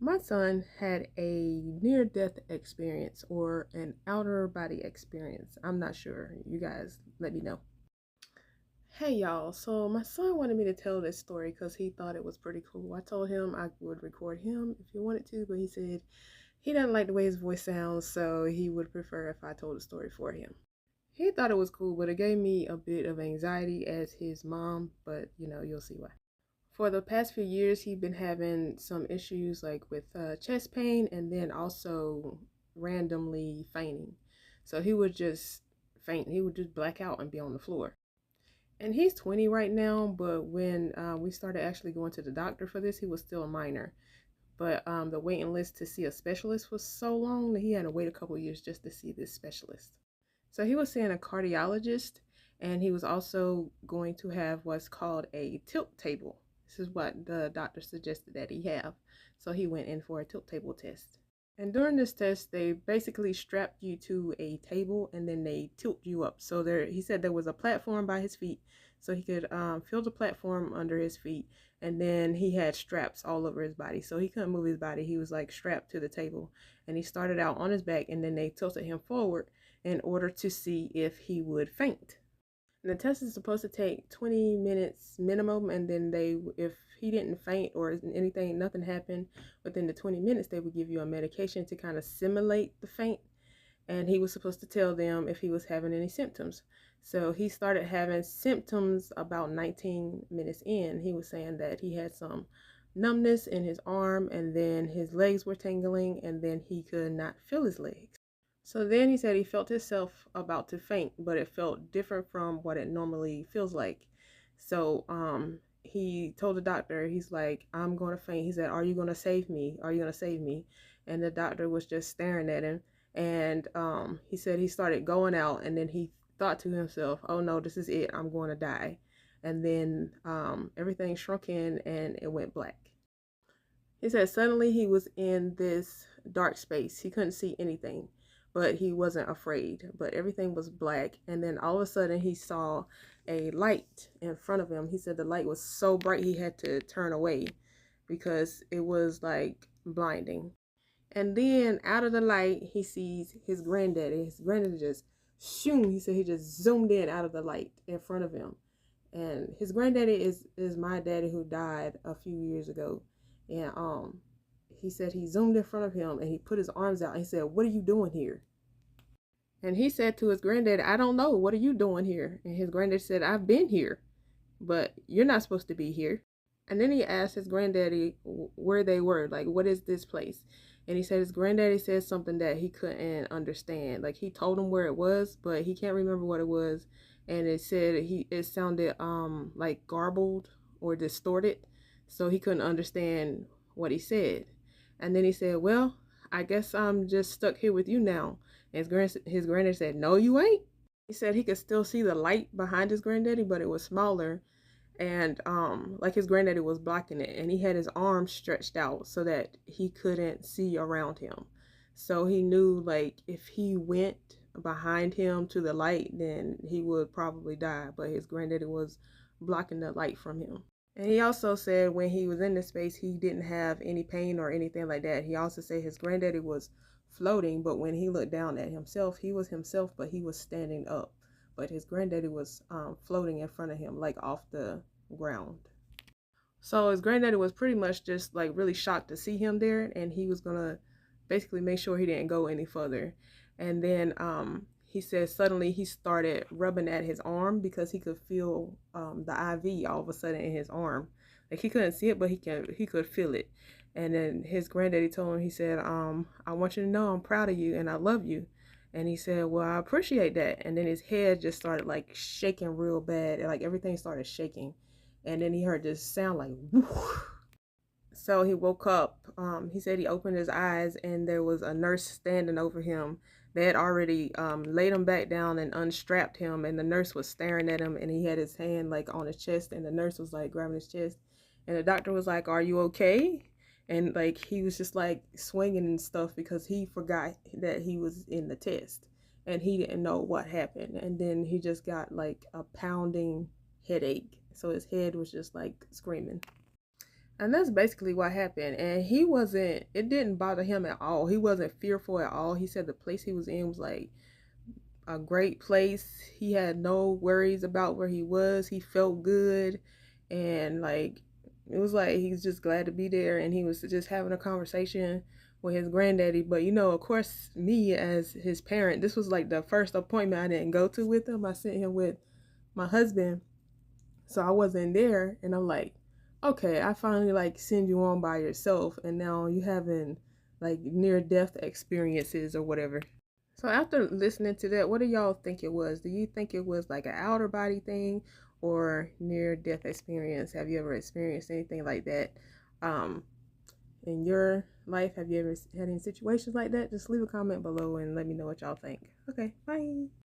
My son had a near death experience or an outer body experience. I'm not sure. You guys let me know. Hey y'all, so my son wanted me to tell this story because he thought it was pretty cool. I told him I would record him if he wanted to, but he said he doesn't like the way his voice sounds, so he would prefer if I told the story for him. He thought it was cool, but it gave me a bit of anxiety as his mom, but you'll see why. For the past few years, he'd been having some issues like with chest pain and then also randomly fainting. So he would just faint. He would just black out and be on the floor. And he's 20 right now, but when we started actually going to the doctor for this, he was still a minor. But the waiting list to see a specialist was so long that he had to wait a couple years just to see this specialist. So he was seeing a cardiologist, and he was also going to have what's called a tilt table. This is what the doctor suggested that he have. So he went in for a tilt table test. And during this test, they basically strapped you to a table and then they tilt you up. So there, he said there was a platform by his feet, so he could feel the platform under his feet. And then he had straps all over his body, so he couldn't move his body. He was like strapped to the table, and he started out on his back, and then they tilted him forward in order to see if he would faint. And the test is supposed to take 20 minutes minimum, and then if he didn't faint or anything, nothing happened within the 20 minutes, they would give you a medication to kind of simulate the faint. And he was supposed to tell them if he was having any symptoms. So he started having symptoms about 19 minutes in. He was saying that he had some numbness in his arm, and then his legs were tingling, and then he could not feel his legs. So then he said he felt himself about to faint, but it felt different from what it normally feels like. So he told the doctor, he's like, I'm going to faint. He said, are you going to save me? Are you going to save me? And the doctor was just staring at him. And he said he started going out, and then he thought to himself, oh no, this is it. I'm going to die. And then everything shrunk in and it went black. He said suddenly he was in this dark space. He couldn't see anything, but he wasn't afraid. But everything was black. And then all of a sudden he saw a light in front of him. He said the light was so bright he had to turn away because it was like blinding. And then out of the light, he sees his granddaddy. His granddaddy just, shoom, he said he just zoomed in out of the light in front of him. And his granddaddy is my daddy who died a few years ago. And he said he zoomed in front of him and he put his arms out and he said, what are you doing here? And he said to his granddaddy, I don't know, what are you doing here? And his granddaddy said, I've been here, but you're not supposed to be here. And then he asked his granddaddy where they were, like, what is this place? And he said his granddaddy said something that he couldn't understand. Like, he told him where it was, but he can't remember what it was. And it said it sounded like garbled or distorted, so he couldn't understand what he said. And then he said, well, I guess I'm just stuck here with you now. And his granddaddy said, no, you ain't. He said he could still see the light behind his granddaddy, but it was smaller, and like his granddaddy was blocking it, and he had his arms stretched out so that he couldn't see around him. So he knew, like, if he went behind him to the light, then he would probably die, but his granddaddy was blocking the light from him. And he also said when he was in this space, he didn't have any pain or anything like that. He also said his granddaddy was floating, but when he looked down at himself, he was himself, but he was standing up. But his granddaddy was floating in front of him, like off the ground. So his granddaddy was pretty much just like really shocked to see him there, and he was gonna basically make sure he didn't go any further. And then he said suddenly he started rubbing at his arm because he could feel the IV all of a sudden in his arm. Like, he couldn't see it, but he could feel it. And then his granddaddy told him, he said, I want you to know I'm proud of you and I love you. And he said, well, I appreciate that. And then his head just started like shaking real bad. Like, everything started shaking. And then he heard this sound like whoosh. So he woke up. He said he opened his eyes and there was a nurse standing over him. They had already laid him back down and unstrapped him, and the nurse was staring at him, and he had his hand like on his chest, and the nurse was like grabbing his chest, and the doctor was like, are you okay? And like, he was just like swinging and stuff because he forgot that he was in the test and he didn't know what happened. And then he just got like a pounding headache, so his head was just like screaming. And that's basically what happened. And it didn't bother him at all. He wasn't fearful at all. He said the place he was in was like a great place. He had no worries about where he was. He felt good. And like, it was like he's just glad to be there. And he was just having a conversation with his granddaddy. But of course, me as his parent, this was like the first appointment I didn't go to with him. I sent him with my husband, so I wasn't there. And I'm like, okay, I finally like send you on by yourself, and now you having like near death experiences or whatever. So after listening to that, what do y'all think it was? Do you think it was like an outer body thing or near death experience? Have you ever experienced anything like that um in your life? Have you ever had any situations like that? Just leave a comment below and let me know what y'all think. Okay, bye.